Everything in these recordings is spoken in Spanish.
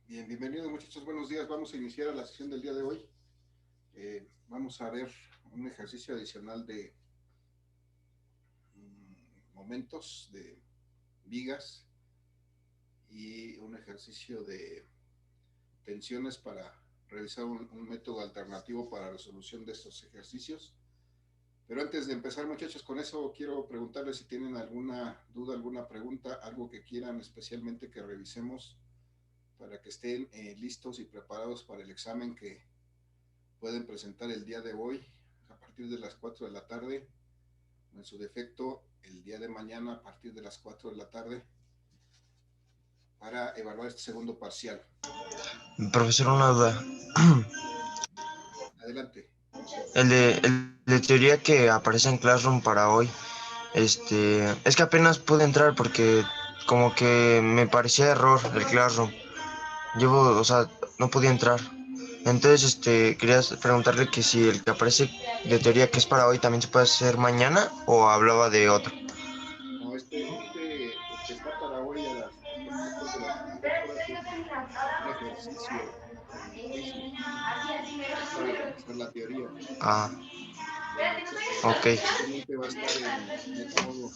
Bien, bienvenidos muchachos, buenos días. Vamos a iniciar la sesión del día de hoy. Vamos a ver un ejercicio adicional de momentos, de vigas y un ejercicio de tensiones para realizar un método alternativo para la resolución de estos ejercicios. Pero antes de empezar muchachos con eso, quiero preguntarles si tienen alguna duda, alguna pregunta, algo que quieran especialmente que revisemos para que estén listos y preparados para el examen que pueden presentar el día de hoy a partir de las 4 de la tarde, en su defecto el día de mañana a partir de las 4 de la tarde para evaluar este segundo parcial. Profesor, una duda. Adelante. El de teoría que aparece en Classroom para hoy, es que apenas pude entrar porque como que me parecía error el Classroom. O sea, no podía entrar. Entonces, quería preguntarle que si el que aparece de teoría que es para hoy también se puede hacer mañana o hablaba de otro. No, el que está para hoy a partir de las 22 horas es un ejercicio en Quizzle, es para repasar la teoría. Ah, El ok. examen propiamente va a estar en Edmodo,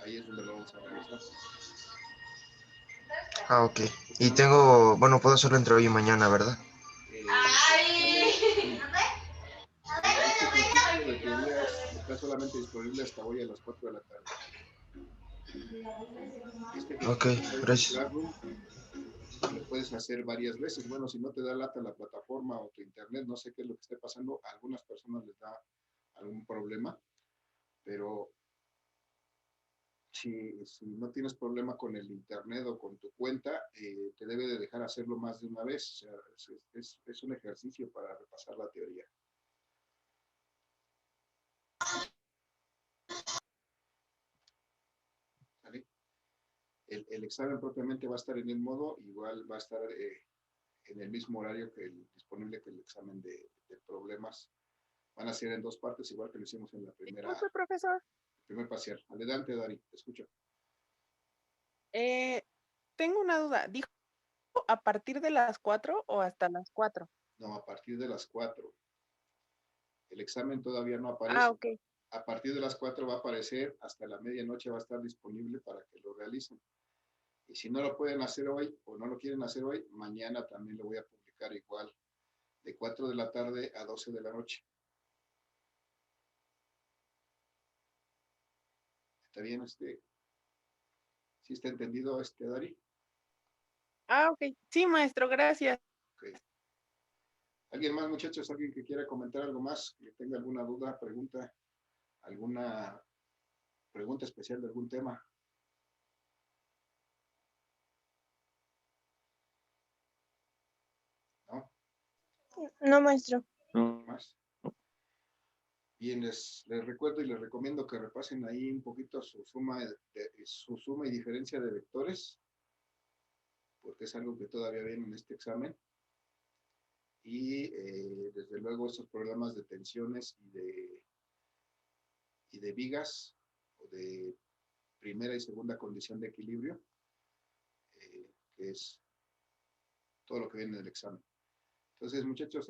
ahí es donde lo vamos a realizar. Ah, ok. Porque Y no lo pueden, bueno, puedo hacerlo entre hoy y mañana, ¿verdad? el examen, sí, este ejercicio de teoría está solamente disponible hasta hoy a las 4 de la tarde. Este Ok, ejercicio que está en gracias. Classroom lo puedes hacer varias veces. Bueno, si no te da lata la plataforma o tu internet, no sé qué es lo que esté pasando, a algunas personas les da algún problema, pero si no tienes problema con el internet o con tu cuenta, te debe de dejar hacerlo más de una vez. O sea, es un ejercicio para repasar la teoría. ¿Vale? El examen propiamente va a estar en el modo, igual va a estar en el mismo horario disponible que el examen de problemas. Van a ser en dos partes, igual que lo hicimos en la Disculpe, profesor. primer parcial. Adelante, Dari, te escucho. Eh, Tengo una duda. ¿Dijo a partir de las 4 o hasta las 4? No, a partir de las 4. El examen todavía no Ah, aparece. ok. A partir de las 4 va a aparecer, hasta la medianoche va a estar disponible para que lo realicen. Y si no lo pueden hacer hoy o no lo quieren hacer hoy, mañana también lo voy a publicar igual, de 4 de la tarde a 12 de la noche. ¿Está bien? ¿Sí está entendido, Dari? Ah, ok. Sí, maestro, gracias. Okay. ¿Alguien más, muchachos? ¿Alguien que quiera comentar algo más? ¿Que tenga alguna duda, pregunta, alguna pregunta especial de algún tema? ¿No? No, maestro. ¿Más? Bien, les recuerdo y les recomiendo que repasen ahí un poquito su suma y diferencia de vectores, porque es algo que todavía viene en este examen. Y desde luego estos problemas de tensiones y de vigas, o de primera y segunda condición de equilibrio, que es todo lo que viene en el examen. Entonces, muchachos,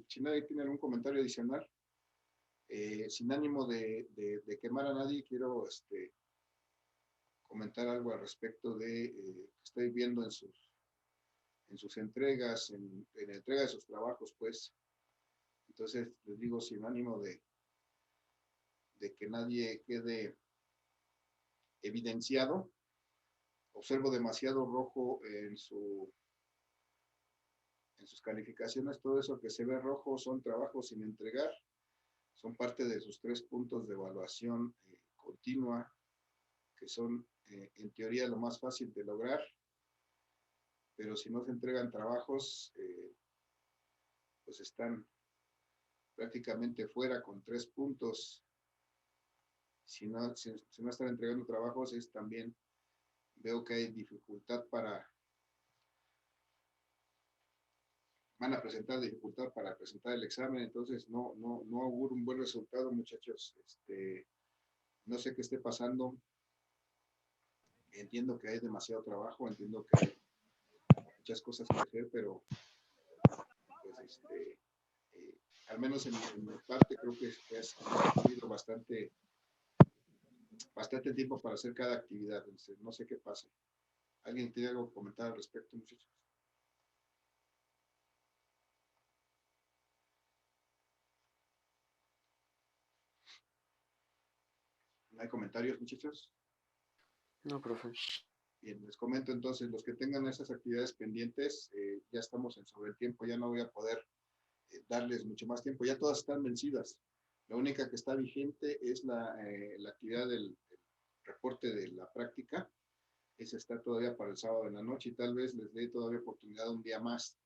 si nadie tiene algún comentario adicional, sin ánimo de quemar a nadie, quiero comentar algo al respecto de que estoy viendo en sus entregas, en la entrega de sus trabajos, pues. Entonces, les digo, sin ánimo de que nadie quede evidenciado, observo demasiado rojo en sus calificaciones. Todo eso que se ve rojo son trabajos sin entregar, son parte de sus 3 puntos de evaluación continua, que son en teoría lo más fácil de lograr, pero si no se entregan trabajos, pues están prácticamente fuera con 3 puntos. Si no están entregando trabajos, también veo que hay dificultad van a presentar dificultad para presentar el examen, entonces no auguro un buen resultado, muchachos. No sé qué esté pasando, entiendo que hay demasiado trabajo, entiendo que hay muchas cosas que hacer, pero pues al menos en mi parte creo que has tenido bastante tiempo para hacer cada actividad. Entonces, no sé qué pasa. ¿Alguien tiene algo que comentar al respecto, muchachos? ¿No hay comentarios, muchachos? No, profe. Bien, les comento entonces, los que tengan esas actividades pendientes, ya estamos sobre el tiempo, ya no voy a poder darles mucho más tiempo, ya todas están vencidas. La única que está vigente es la actividad del reporte de la práctica. Esa está todavía para el sábado en la noche y tal vez les dé todavía oportunidad un día más.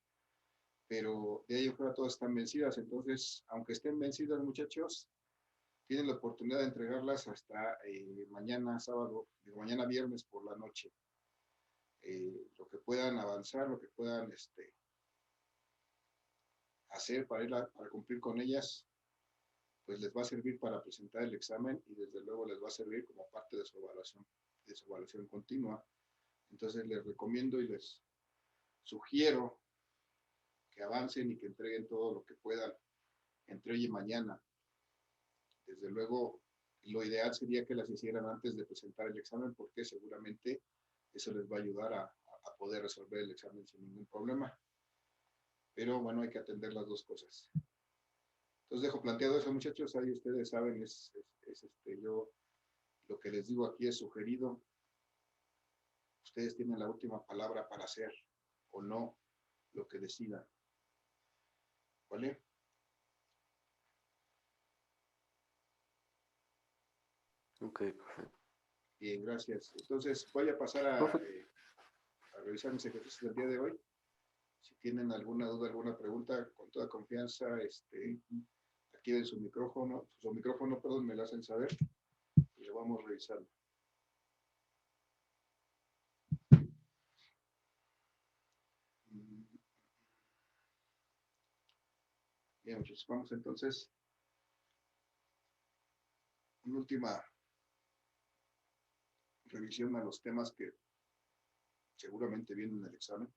Pero de ahí afuera todas están vencidas. Entonces, aunque estén vencidas, muchachos, tienen la oportunidad de entregarlas hasta mañana sábado, mañana viernes por la noche. Lo que puedan avanzar, lo que puedan hacer para cumplir con ellas, pues les va a servir para presentar el examen y desde luego les va a servir como parte de su evaluación continua. Entonces les recomiendo y les sugiero que avancen y que entreguen todo lo que puedan entre hoy y mañana. Desde luego, lo ideal sería que las hicieran antes de presentar el examen porque seguramente eso les va a ayudar a poder resolver el examen sin ningún problema. Pero bueno, hay que atender las dos cosas. Entonces dejo planteado eso, muchachos. Ahí ustedes saben, yo lo que les digo aquí es sugerido. Ustedes tienen la última palabra para hacer o no lo que decidan. ¿Vale? Ok, profe. Bien, gracias. Entonces voy a pasar a revisar mis ejercicios del día de hoy. Si tienen alguna duda, alguna pregunta, con toda confianza, activen su micrófono, perdón, me lo hacen saber y lo vamos revisando. Bien, muchachos, vamos entonces. Una última revisión a los temas que seguramente vienen en el examen.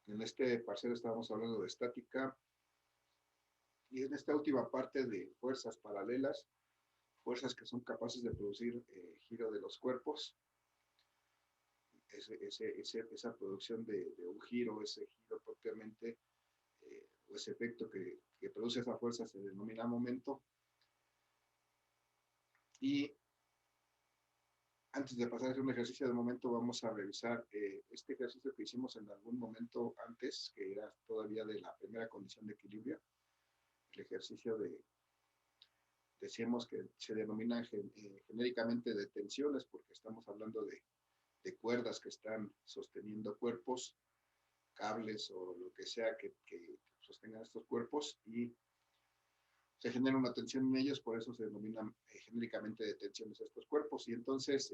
En este parcial estábamos hablando de estática y en esta última parte de fuerzas paralelas, fuerzas que son capaces de producir giro de los cuerpos. Esa producción de un giro, ese giro propiamente, o ese efecto que produce esa fuerza se denomina momento. Y antes de pasar a hacer un ejercicio de momento, vamos a revisar este ejercicio que hicimos en algún momento antes, que era todavía de la primera condición de equilibrio. El ejercicio decíamos que se denomina genéricamente de tensiones, porque estamos hablando de cuerdas que están sosteniendo cuerpos, cables o lo que sea que sostengan estos cuerpos y se genera una tensión en ellos, por eso se denominan genéricamente de tensiones a estos cuerpos. Y entonces,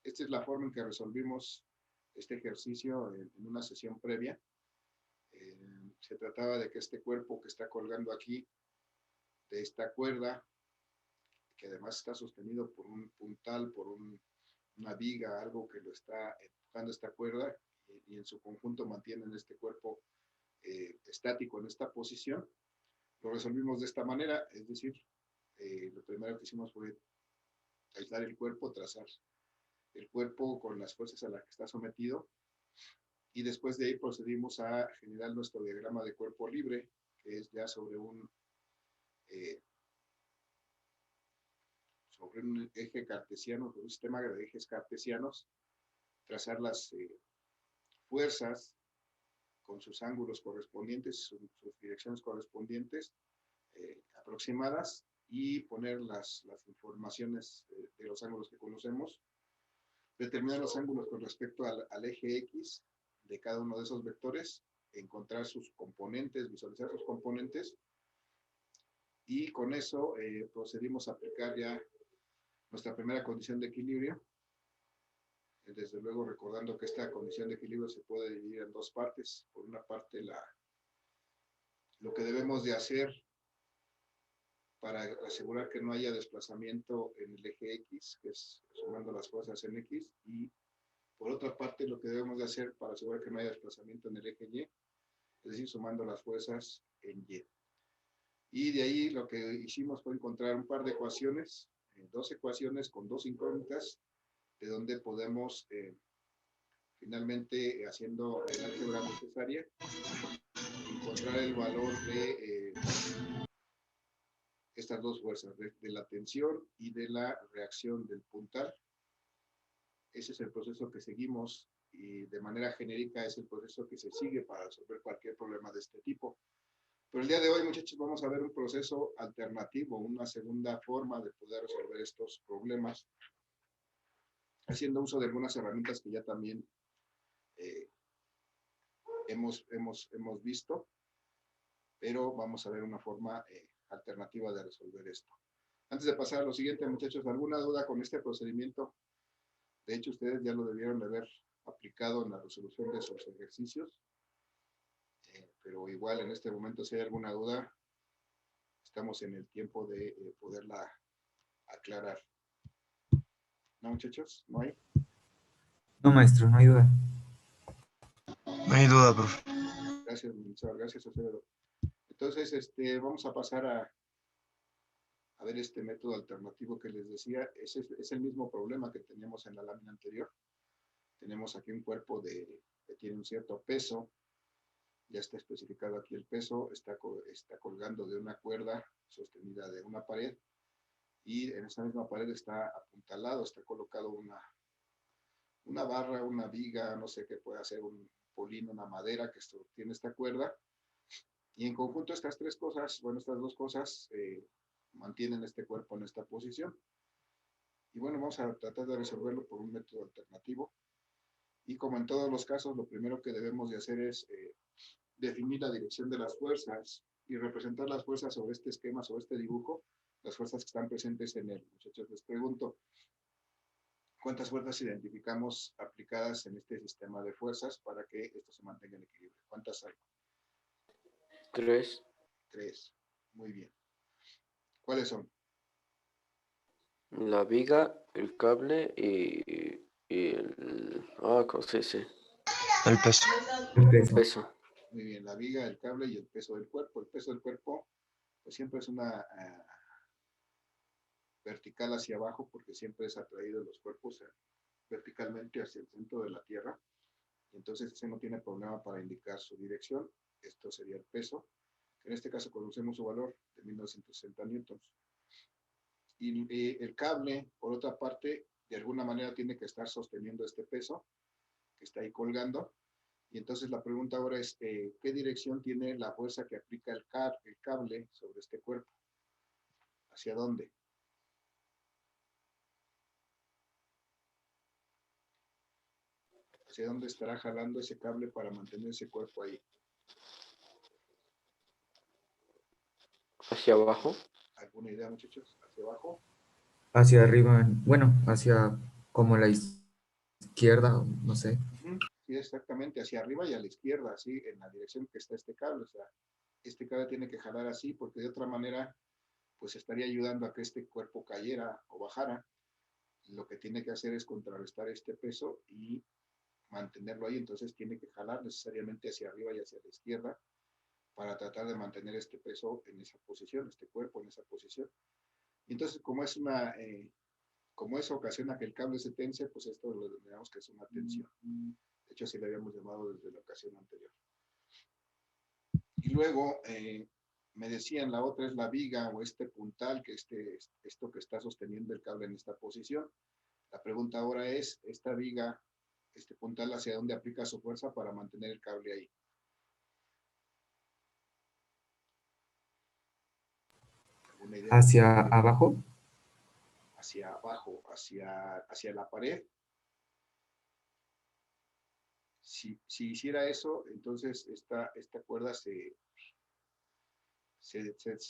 esta es la forma en que resolvimos este ejercicio en una sesión previa. Se trataba de que este cuerpo que está colgando aquí, de esta cuerda, que además está sostenido por un puntal, por una viga, algo que lo está empujando esta cuerda, y en su conjunto mantienen este cuerpo estático en esta posición. Lo resolvimos de esta manera, es decir, lo primero que hicimos fue aislar el cuerpo, trazar el cuerpo con las fuerzas a las que está sometido, y después de ahí procedimos a generar nuestro diagrama de cuerpo libre, que es ya sobre un eje cartesiano, un sistema de ejes cartesianos, trazar las fuerzas con sus ángulos correspondientes, sus direcciones correspondientes aproximadas, y poner las informaciones de los ángulos que conocemos, determinar los ángulos con respecto al eje X de cada uno de esos vectores, encontrar sus componentes, visualizar sus componentes, y con eso procedimos a aplicar ya nuestra primera condición de equilibrio. Desde luego recordando que esta condición de equilibrio se puede dividir en dos partes. Por una parte, lo que debemos de hacer para asegurar que no haya desplazamiento en el eje X, que es sumando las fuerzas en X, y por otra parte lo que debemos de hacer para asegurar que no haya desplazamiento en el eje Y, es decir, sumando las fuerzas en Y. Y de ahí lo que hicimos fue encontrar un par de ecuaciones, dos ecuaciones con dos incógnitas, de donde podemos finalmente, haciendo el álgebra necesaria, encontrar el valor de estas dos fuerzas, de la tensión y de la reacción del puntal. Ese es el proceso que seguimos y de manera genérica es el proceso que se sigue para resolver cualquier problema de este tipo. Pero el día de hoy, muchachos, vamos a ver un proceso alternativo, una segunda forma de poder resolver estos problemas, haciendo uso de algunas herramientas que ya también hemos visto, pero vamos a ver una forma alternativa de resolver esto. Antes de pasar a lo siguiente, muchachos, ¿alguna duda con este procedimiento? De hecho, ustedes ya lo debieron de haber aplicado en la resolución de sus ejercicios, pero igual en este momento, si hay alguna duda, estamos en el tiempo de poderla aclarar. ¿No, muchachos? ¿No hay? No, maestro, no hay duda. No hay duda, profe. Gracias, ministro. Gracias, Acevedo. Entonces, vamos a pasar a ver este método alternativo que les decía. Es el mismo problema que teníamos en la lámina anterior. Tenemos aquí un cuerpo que tiene un cierto peso. Ya está especificado aquí el peso. Está colgando de una cuerda sostenida de una pared. Y en esa misma pared está apuntalado, está colocado una barra, una viga, no sé qué puede ser, un polín, una madera que sostiene esta cuerda. Y en conjunto estas tres cosas, bueno, estas dos cosas mantienen este cuerpo en esta posición. Y bueno, vamos a tratar de resolverlo por un método alternativo. Y como en todos los casos, lo primero que debemos de hacer es definir la dirección de las fuerzas y representar las fuerzas sobre este esquema, sobre este dibujo, las fuerzas que están presentes en él. Muchachos, les pregunto, ¿cuántas fuerzas identificamos aplicadas en este sistema de fuerzas para que esto se mantenga en equilibrio? ¿Cuántas hay? 3. 3. Muy bien. ¿Cuáles son? La viga, el cable y el... ¿cómo se dice? El peso. El peso. Peso. Muy bien, la viga, el cable y el peso del cuerpo. El peso del cuerpo, pues siempre es una vertical hacia abajo, porque siempre es atraído los cuerpos verticalmente hacia el centro de la Tierra. Entonces ese no tiene problema para indicar su dirección. Esto sería el peso, que en este caso conocemos su valor de 1960 newtons. Y el cable, por otra parte, de alguna manera tiene que estar sosteniendo este peso que está ahí colgando. Y entonces la pregunta ahora es, ¿qué dirección tiene la fuerza que aplica el cable sobre este cuerpo? ¿Hacia dónde? ¿Hacia dónde estará jalando ese cable para mantener ese cuerpo ahí? Hacia abajo. ¿Alguna idea, muchachos? ¿Hacia abajo? Hacia arriba, bueno, hacia como la izquierda, no sé. Sí, exactamente, hacia arriba y a la izquierda, así, en la dirección que está este cable. O sea, este cable tiene que jalar así, porque de otra manera, pues estaría ayudando a que este cuerpo cayera o bajara. Lo que tiene que hacer es contrarrestar este peso y mantenerlo ahí. Entonces tiene que jalar necesariamente hacia arriba y hacia la izquierda para tratar de mantener este peso en esa posición, este cuerpo en esa posición. Y entonces, como eso ocasiona que el cable se tense, pues esto lo denominamos que es una tensión. De hecho, así lo habíamos llamado desde la ocasión anterior. Y luego, me decían, la otra es la viga o este puntal, que esto que está sosteniendo el cable en esta posición. La pregunta ahora es, esta viga, este puntal, ¿hacia dónde aplica su fuerza para mantener el cable ahí? ¿Alguna idea? Hacia abajo. Hacia abajo, hacia la pared. Si hiciera eso, entonces esta cuerda se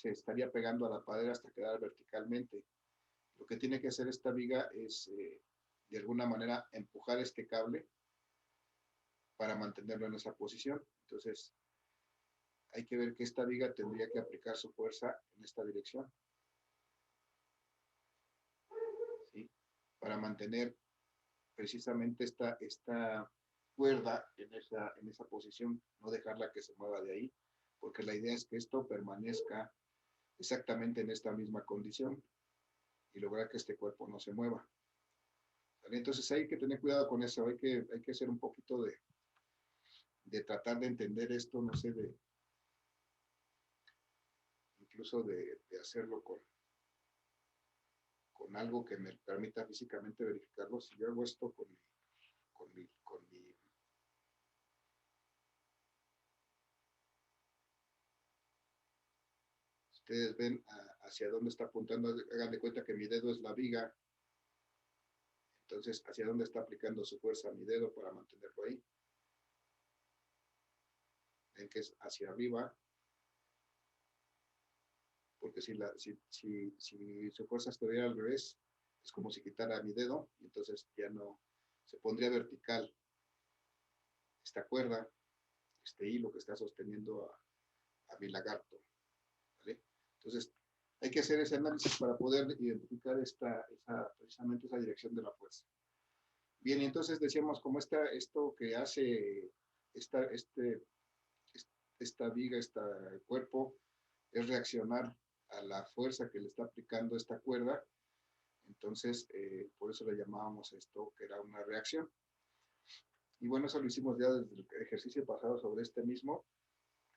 estaría pegando a la pared hasta quedar verticalmente. Lo que tiene que hacer esta viga es, de alguna manera, empujar este cable para mantenerlo en esa posición. Entonces, hay que ver que esta viga tendría que aplicar su fuerza en esta dirección. ¿Sí? para mantener precisamente esta cuerda en esa posición, no dejarla que se mueva de ahí, porque la idea es que esto permanezca exactamente en esta misma condición y lograr que este cuerpo no se mueva. ¿Vale? Entonces hay que tener cuidado con eso, hay que hacer un poquito de tratar de entender esto, no sé, incluso de hacerlo con algo que me permita físicamente verificarlo. Si yo hago esto con mi ustedes ven hacia dónde está apuntando, hagan de cuenta que mi dedo es la viga, entonces hacia dónde está aplicando su fuerza mi dedo para mantenerlo ahí. Ven que es hacia arriba, porque si su fuerza estuviera al revés, es como si quitara mi dedo, y entonces ya no, se pondría vertical esta cuerda, este hilo que está sosteniendo a mi lagarto, ¿vale? Entonces, hay que hacer ese análisis para poder identificar precisamente esa dirección de la fuerza. Bien, y entonces decíamos, como esto que hace esta, este, esta viga, este cuerpo, es reaccionar a la fuerza que le está aplicando esta cuerda, entonces por eso le llamábamos esto que era una reacción. Y bueno, eso lo hicimos ya desde el ejercicio pasado sobre este mismo.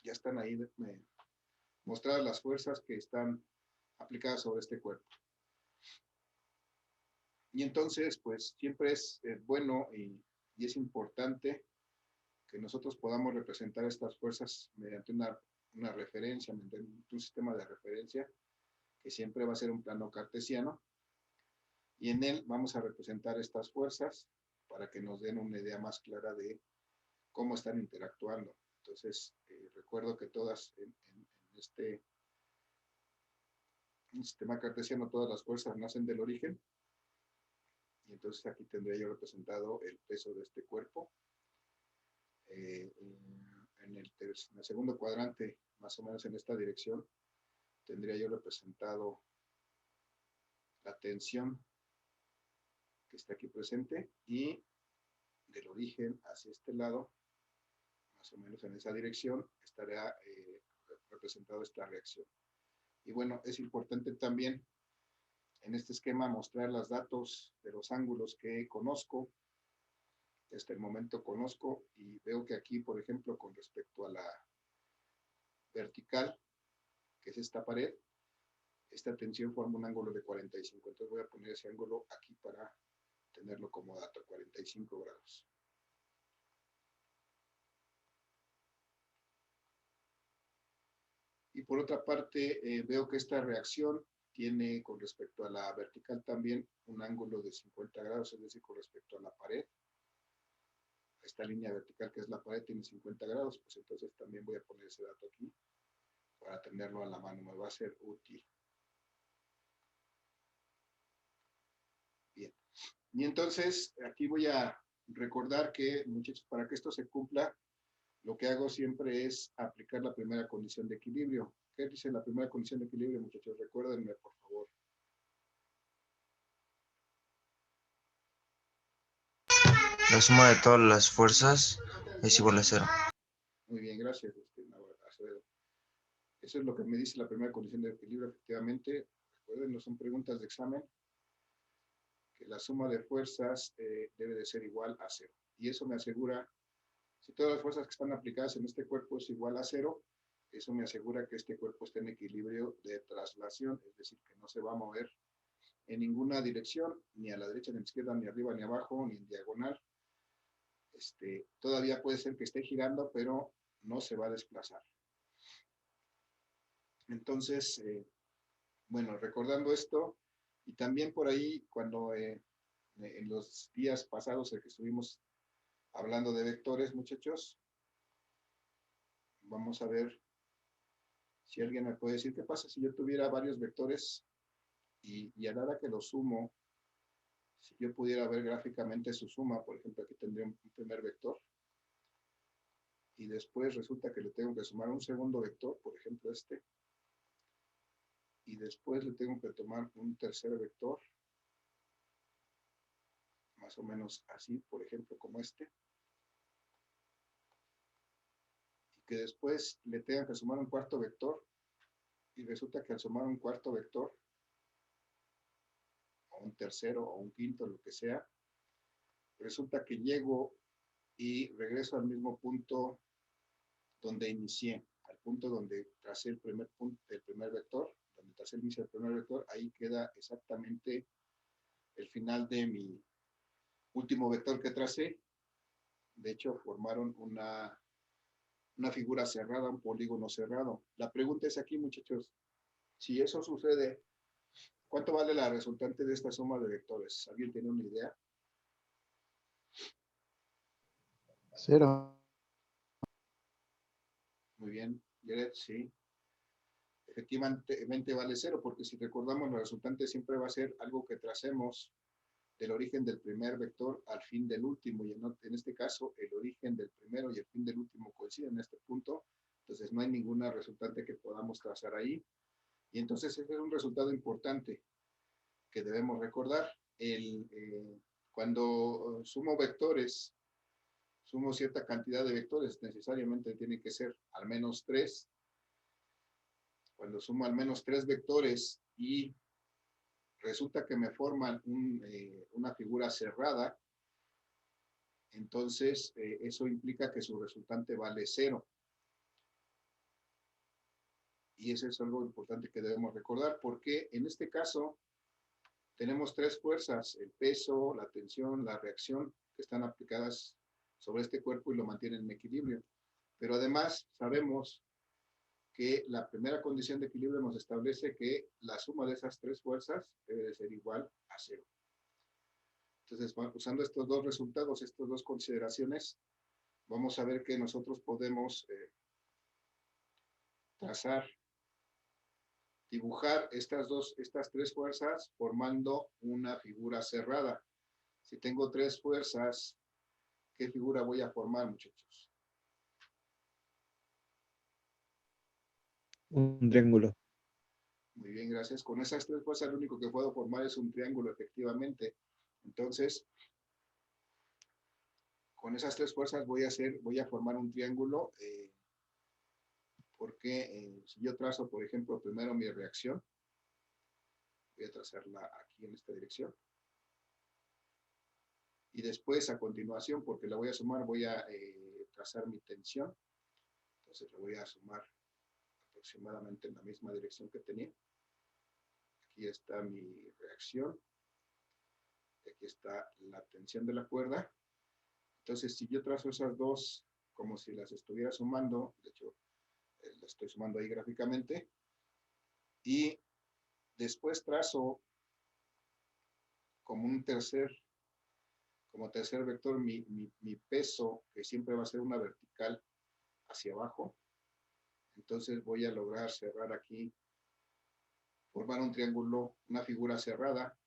Ya están ahí mostradas las fuerzas que están aplicadas sobre este cuerpo. Y entonces, pues siempre es bueno y es importante que nosotros podamos representar estas fuerzas mediante una referencia, mediante un sistema de referencia, que siempre va a ser un plano cartesiano, y en él vamos a representar estas fuerzas para que nos den una idea más clara de cómo están interactuando. Entonces, recuerdo que todas en este sistema cartesiano, todas las fuerzas nacen del origen, y entonces aquí tendría yo representado el peso de este cuerpo. En el segundo cuadrante, más o menos en esta dirección, tendría yo representado la tensión que está aquí presente, y del origen hacia este lado, más o menos en esa dirección, estaría representado esta reacción. Y bueno, es importante también en este esquema mostrar los datos de los ángulos que conozco, hasta el momento conozco, y veo que aquí, por ejemplo, con respecto a la vertical, que es esta pared, esta tensión forma un ángulo de 45. Entonces voy a poner ese ángulo aquí para tenerlo como dato, 45 grados. Y por otra parte, veo que esta reacción tiene con respecto a la vertical también un ángulo de 50 grados, es decir, con respecto a la pared. Esta línea vertical que es la pared tiene 50 grados, pues entonces también voy a poner ese dato aquí para tenerlo a la mano, me va a ser útil. Bien, y entonces aquí voy a recordar que, muchachos, para que esto se cumpla, lo que hago siempre es aplicar la primera condición de equilibrio. ¿Qué dice la primera condición de equilibrio, muchachos? Recuérdenme, por favor. La suma de todas las fuerzas es igual a 0. Muy bien, gracias, Acevedo. Eso es lo que me dice la primera condición de equilibrio, efectivamente. Recuerden, no son preguntas de examen, que la suma de fuerzas debe de ser igual a 0. Y eso me asegura, si todas las fuerzas que están aplicadas en este cuerpo es igual a 0, eso me asegura que este cuerpo está en equilibrio de traslación, es decir, que no se va a mover en ninguna dirección, ni a la derecha, ni a la izquierda, ni arriba, ni abajo, ni en diagonal. Todavía puede ser que esté girando, pero no se va a desplazar. Entonces, bueno, recordando esto, y también por ahí, cuando en los días pasados en que estuvimos hablando de vectores, muchachos, vamos a ver si alguien me puede decir qué pasa si yo tuviera varios vectores y a la hora que los sumo, si yo pudiera ver gráficamente su suma, por ejemplo, aquí tendría un primer vector, y después resulta que le tengo que sumar un segundo vector, por ejemplo este, y después le tengo que tomar un tercer vector, más o menos así, por ejemplo, como este, y que después le tengan que sumar un cuarto vector, y resulta que al sumar un cuarto vector, o un tercero, o un quinto, lo que sea, resulta que llego y regreso al mismo punto donde inicié, al punto donde tracé el primer punto, el primer vector, donde tracé el inicio del primer vector, ahí queda exactamente el final de mi último vector que tracé. De hecho, formaron una figura cerrada, un polígono cerrado. La pregunta es aquí, muchachos, si eso sucede, ¿cuánto vale la resultante de esta suma de vectores? ¿Alguien tiene una idea? 0. Muy bien, Jared, sí. Efectivamente vale 0, porque si recordamos, la resultante siempre va a ser algo que tracemos del origen del primer vector al fin del último, y en este caso el origen del primero y el fin del último coinciden en este punto, entonces no hay ninguna resultante que podamos trazar ahí, y entonces ese es un resultado importante que debemos recordar. Cuando sumo vectores, sumo cierta cantidad de vectores, necesariamente tiene que ser al menos 3. Cuando sumo al menos 3 vectores y resulta que me forman una figura cerrada, entonces eso implica que su resultante vale 0. Y eso es algo importante que debemos recordar, porque en este caso tenemos 3 fuerzas: el peso, la tensión, la reacción, que están aplicadas sobre este cuerpo y lo mantienen en equilibrio. Pero además sabemos que la primera condición de equilibrio nos establece que la suma de esas 3 fuerzas debe de ser igual a 0. Entonces, usando estos dos resultados, estas dos consideraciones, vamos a ver que nosotros podemos trazar, dibujar estas 3 fuerzas formando una figura cerrada. Si tengo 3 fuerzas, ¿qué figura voy a formar, muchachos? Un triángulo. Muy bien, gracias. Con esas 3 fuerzas, lo único que puedo formar es un triángulo, efectivamente. Entonces, con esas 3 fuerzas voy a formar un triángulo, porque si yo trazo, por ejemplo, primero mi reacción, voy a trazarla aquí en esta dirección, y después a continuación, porque la voy a sumar, voy a trazar mi tensión, entonces la voy a sumar aproximadamente en la misma dirección que tenía. Aquí está mi reacción, y aquí está la tensión de la cuerda. Entonces, si yo trazo esas dos como si las estuviera sumando, de hecho, las estoy sumando ahí gráficamente, y después trazo como tercer vector mi peso, que siempre va a ser una vertical hacia abajo. Entonces voy a lograr cerrar aquí, formar un triángulo, una figura cerrada,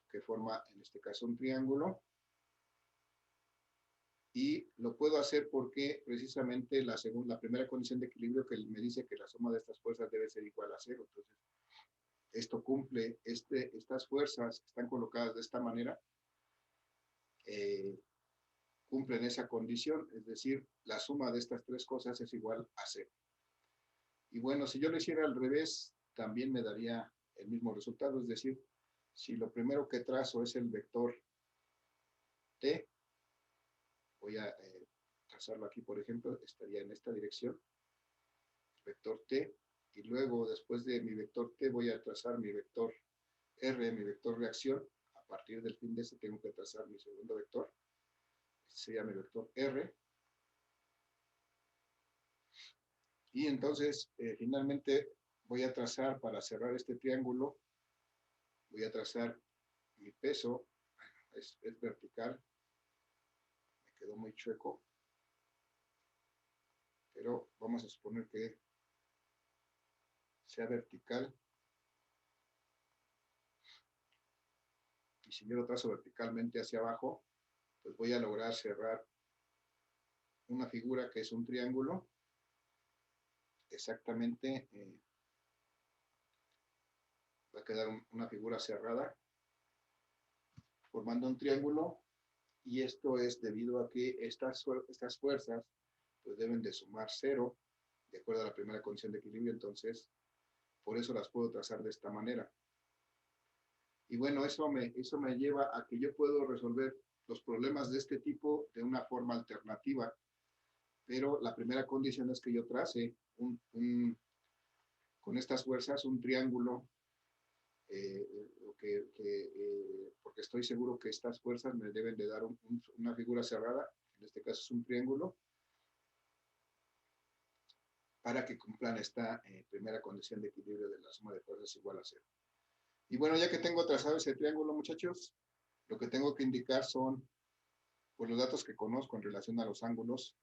que forma en este caso un triángulo. Y lo puedo hacer porque precisamente la primera condición de equilibrio que me dice que la suma de estas fuerzas debe ser igual a 0. Entonces, esto cumple, estas fuerzas que están colocadas de esta manera, cumplen esa condición, es decir, la suma de estas 3 cosas es igual a 0. Y bueno, si yo lo hiciera al revés, también me daría el mismo resultado, es decir, si lo primero que trazo es el vector t, voy a trazarlo aquí, por ejemplo, estaría en esta dirección, vector t, y luego después de mi vector t voy a trazar mi vector r, mi vector reacción. A partir del fin de este tengo que trazar mi segundo vector, este sería mi vector r, y entonces finalmente voy a trazar, para cerrar este triángulo, voy a trazar mi peso, es vertical, me quedó muy chueco, pero vamos a suponer que sea vertical, y si yo lo trazo verticalmente hacia abajo, pues voy a lograr cerrar una figura que es un triángulo, exactamente, va a quedar una figura cerrada, formando un triángulo, y esto es debido a que estas fuerzas pues deben de sumar 0 de acuerdo a la primera condición de equilibrio. Entonces por eso las puedo trazar de esta manera. Y bueno, eso me lleva a que yo puedo resolver los problemas de este tipo de una forma alternativa, pero la primera condición es que yo trace con estas fuerzas un triángulo, porque estoy seguro que estas fuerzas me deben de dar una figura cerrada, en este caso es un triángulo, para que cumplan esta primera condición de equilibrio de la suma de fuerzas igual a 0. Y bueno, ya que tengo trazado ese triángulo, muchachos, lo que tengo que indicar son pues, los datos que conozco en relación a los ángulos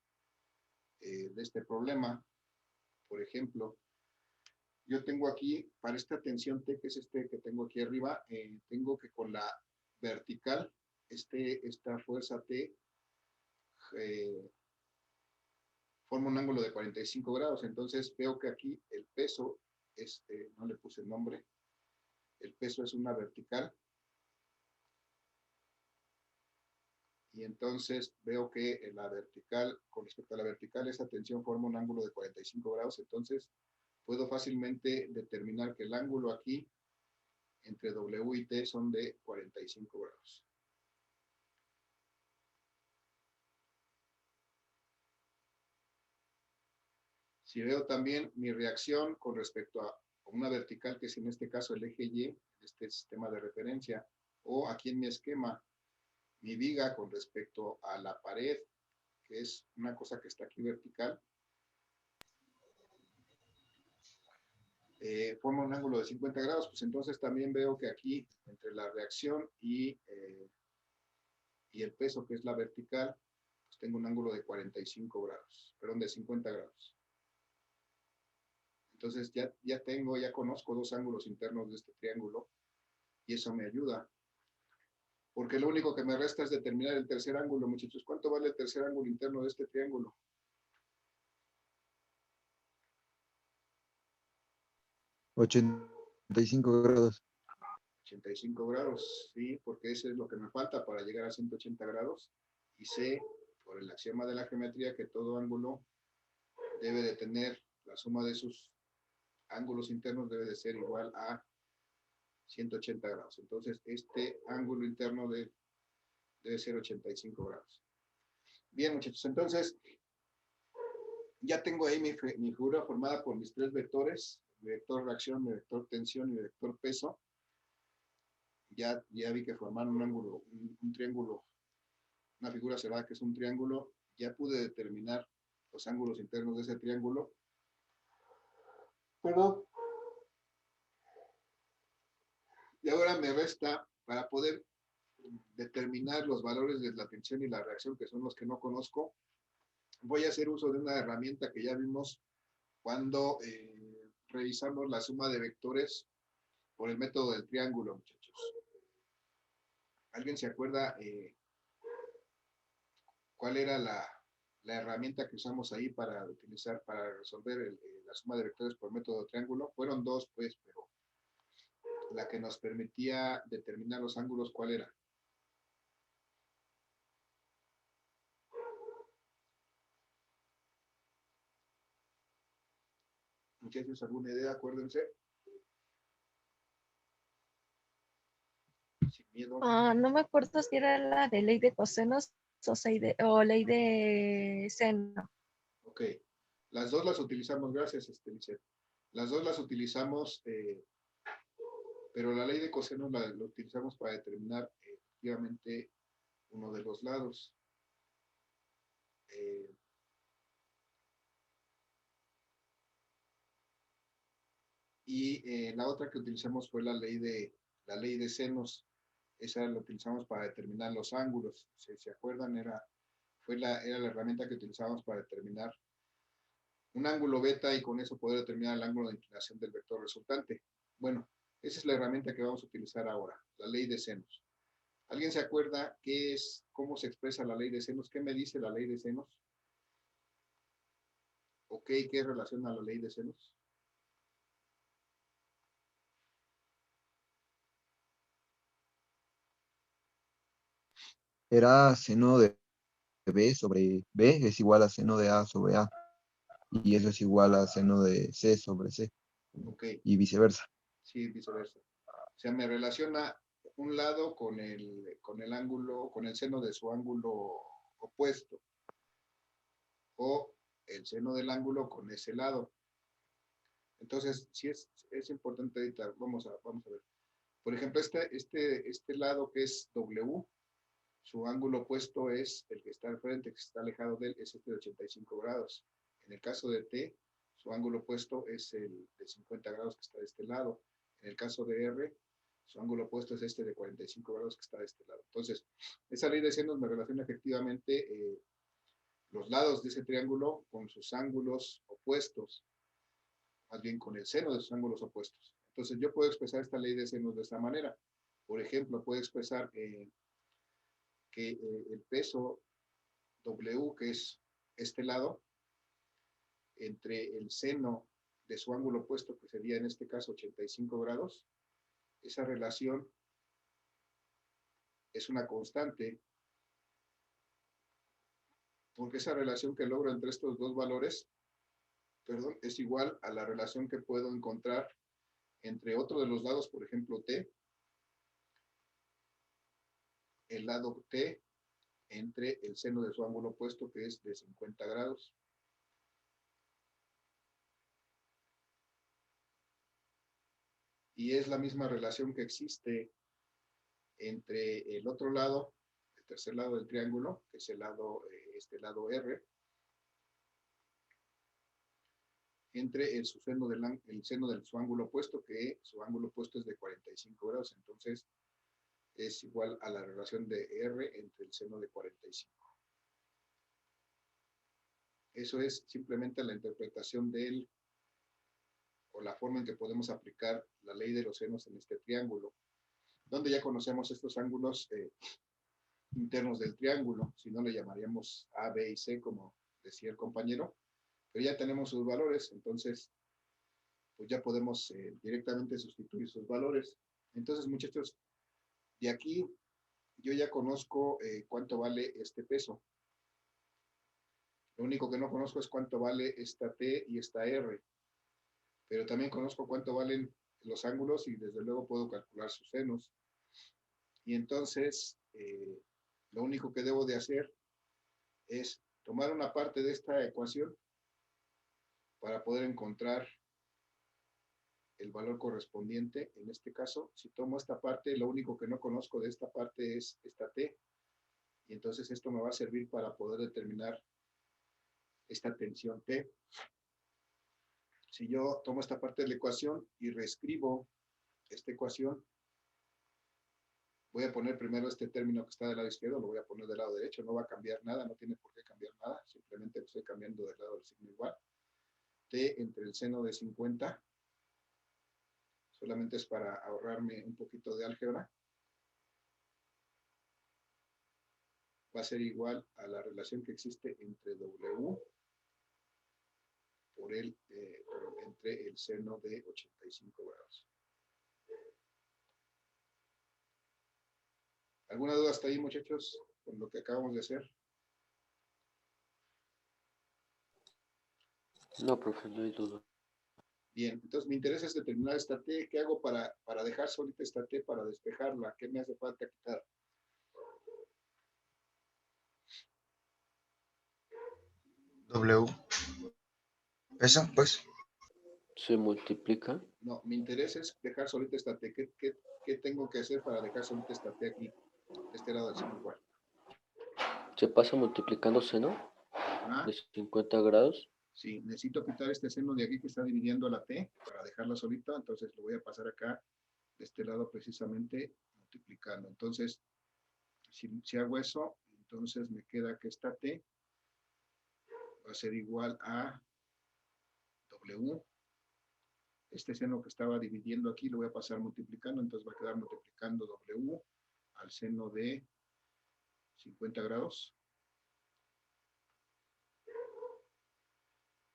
de este problema. Por ejemplo, yo tengo aquí, para esta tensión T, que es este que tengo aquí arriba, tengo que con la vertical, esta fuerza T forma un ángulo de 45 grados. Entonces veo que aquí el peso, no le puse el nombre, el peso es una vertical. Y entonces veo que la vertical, con respecto a la vertical, esa tensión forma un ángulo de 45 grados. Entonces puedo fácilmente determinar que el ángulo aquí entre W y T son de 45 grados. Si veo también mi reacción con respecto a una vertical, que es en este caso el eje Y, en este sistema de referencia, o aquí en mi esquema, mi viga con respecto a la pared, que es una cosa que está aquí vertical, forma un ángulo de 50 grados, pues entonces también veo que aquí, entre la reacción y el peso, que es la vertical, pues tengo un ángulo de 45 grados, perdón, de 50 grados. Entonces ya conozco dos ángulos internos de este triángulo, y eso me ayuda. Porque lo único que me resta es determinar el tercer ángulo, muchachos. ¿Cuánto vale el tercer ángulo interno de este triángulo? 85 grados. 85 grados, sí, porque eso es lo que me falta para llegar a 180 grados. Y sé, por el axioma de la geometría, que todo ángulo debe de tener, la suma de sus ángulos internos debe de ser igual a 180 grados. Entonces, este ángulo interno debe ser 85 grados. Bien, muchachos, entonces, ya tengo ahí mi figura formada por mis tres vectores, mi vector reacción, mi vector tensión y mi vector peso. Ya vi que formaron un ángulo, un triángulo, una figura cerrada que es un triángulo. Ya pude determinar los ángulos internos de ese triángulo. Pero, y ahora me resta, para poder determinar los valores de la tensión y la reacción, que son los que no conozco, voy a hacer uso de una herramienta que ya vimos cuando revisamos la suma de vectores por el método del triángulo, muchachos. ¿Alguien se acuerda cuál era la herramienta que usamos ahí para resolver la suma de vectores por método de triángulo? Fueron dos, pues, pero la que nos permitía determinar los ángulos, ¿cuál era? Muchachos, ¿alguna idea? Acuérdense. Sin miedo. No me acuerdo si era la de ley de cosenos o ley de seno. Ok. Las dos las utilizamos, gracias, Lisette. Las dos las utilizamos, pero la ley de cosenos la utilizamos para determinar efectivamente uno de los lados. Y la otra que utilizamos fue la ley de senos. Esa la utilizamos para determinar los ángulos. Si se acuerdan, era la herramienta que utilizamos para determinar un ángulo beta y con eso poder determinar el ángulo de inclinación del vector resultante. Bueno, esa es la herramienta que vamos a utilizar ahora, la ley de senos. ¿Alguien se acuerda cómo se expresa la ley de senos? ¿Qué me dice la ley de senos? Ok, ¿qué relaciona la ley de senos? era seno de B sobre B es igual a seno de A sobre A. Y eso es igual a seno de C sobre C. Ok, Y viceversa. sí, viceversa. O sea, me relaciona un lado con el ángulo, con el seno de su ángulo opuesto, o el seno del ángulo con ese lado. Entonces, sí es importante editar. Vamos a ver. Por ejemplo, este lado que es W, su ángulo opuesto es el que está al frente, que está alejado de él, es este de 85 grados. En el caso de T, su ángulo opuesto es el de 50 grados que está de este lado. En el caso de R, su ángulo opuesto es este de 45 grados que está de este lado. Entonces, esa ley de senos me relaciona efectivamente los lados de ese triángulo con sus ángulos opuestos, más bien con el seno de sus ángulos opuestos. Entonces, yo puedo expresar esta ley de senos de esta manera. Por ejemplo, puedo expresar que el peso W, que es este lado, entre el seno de su ángulo opuesto, que sería en este caso 85 grados, esa relación es una constante, porque esa relación que logro entre estos dos valores, perdón, es igual a la relación que puedo encontrar entre otro de los lados, por ejemplo, T, el lado T entre el seno de su ángulo opuesto, que es de 50 grados. Y es la misma relación que existe entre el otro lado, el tercer lado del triángulo, que es el lado, este lado R, entre el seno de su ángulo opuesto, que su ángulo opuesto es de 45 grados. Entonces, es igual a la relación de R entre el seno de 45. Eso es simplemente la interpretación o la forma en que podemos aplicar la ley de los senos en este triángulo, donde ya conocemos estos ángulos internos del triángulo, si no le llamaríamos A, B y C, como decía el compañero, pero ya tenemos sus valores, entonces pues ya podemos directamente sustituir sus valores. Entonces, muchachos, de aquí yo ya conozco cuánto vale este peso. Lo único que no conozco es cuánto vale esta T y esta R, pero también conozco cuánto valen los ángulos y desde luego puedo calcular sus senos. Y entonces, lo único que debo de hacer es tomar una parte de esta ecuación para poder encontrar el valor correspondiente. En este caso, si tomo esta parte, lo único que no conozco de esta parte es esta T, y entonces esto me va a servir para poder determinar esta tensión T. Si yo tomo esta parte de la ecuación y reescribo esta ecuación, voy a poner primero este término que está del lado izquierdo, lo voy a poner del lado derecho, no va a cambiar nada, no tiene por qué cambiar nada, simplemente lo estoy cambiando del lado del signo igual. T entre el seno de 50, solamente es para ahorrarme un poquito de álgebra, va a ser igual a la relación que existe entre W entre el seno de 85 grados. ¿Alguna duda hasta ahí, muchachos, con lo que acabamos de hacer? No, profe, no hay duda. Bien, entonces mi interés es determinar esta T. ¿Qué hago para dejar solita esta T para despejarla? ¿Qué me hace falta quitar? W. Eso, pues. Se multiplica. No, mi interés es dejar solita esta T. ¿Qué tengo que hacer para dejar solita esta T aquí? De este lado del signo igual. Se pasa multiplicando seno Ah, de 50 grados. sí, necesito quitar este seno de aquí que está dividiendo la T para dejarla solita. Entonces lo voy a pasar acá de este lado precisamente multiplicando. Entonces, si hago eso, entonces me queda que esta T va a ser igual a W. Este seno que estaba dividiendo aquí lo voy a pasar multiplicando, entonces va a quedar multiplicando W al seno de 50 grados.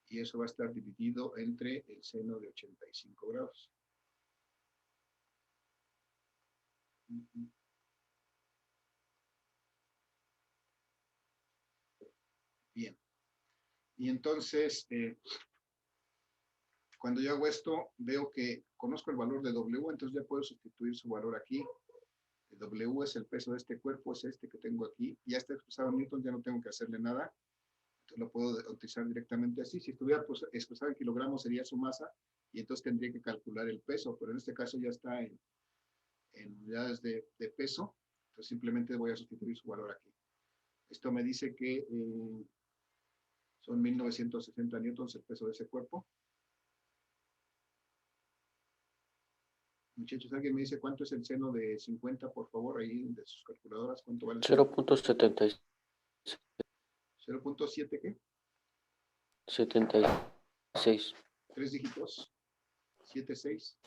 Y eso va a estar dividido entre el seno de 85 grados. Y entonces, cuando yo hago esto, veo que conozco el valor de W, entonces ya puedo sustituir su valor aquí. El W es el peso de este cuerpo, es este que tengo aquí. Ya está expresado en Newton, ya no tengo que hacerle nada. Entonces lo puedo utilizar directamente así. Si estuviera pues, expresado en kilogramos sería su masa y entonces tendría que calcular el peso, pero en este caso ya está en unidades de peso. Entonces simplemente voy a sustituir su valor aquí. Esto me dice que son 1960 newtons el peso de ese cuerpo. Muchachos, ¿alguien me dice cuánto es el seno de 50, por favor, ahí de sus calculadoras? ¿Cuánto vale el seno? 0.76. 0.7, ¿qué? 76. 3 dígitos. 76.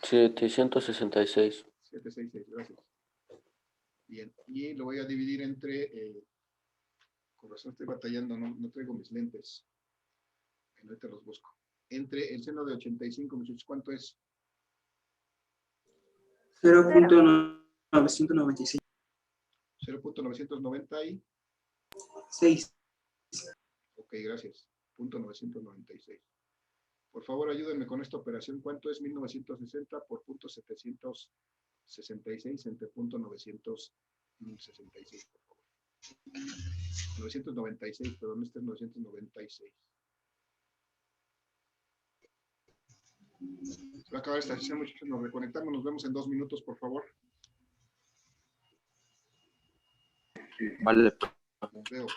766. 766, gracias. Bien, y lo voy a dividir entre, con razón estoy batallando, no traigo mis lentes. Ahorita los busco. Entre el seno de 85, muchachos, ¿cuánto es? 0.996. 0.996. 6. Ok, gracias. 0.996. Por favor, ayúdenme con esta operación. ¿Cuánto es 1960 por 0.766 entre 0.966, por favor? 996, perdón, este es 996. Se va a acabar esta sesión, muchachos. Nos reconectamos. Nos vemos en 2 minutos, por favor. Vale. Los veo.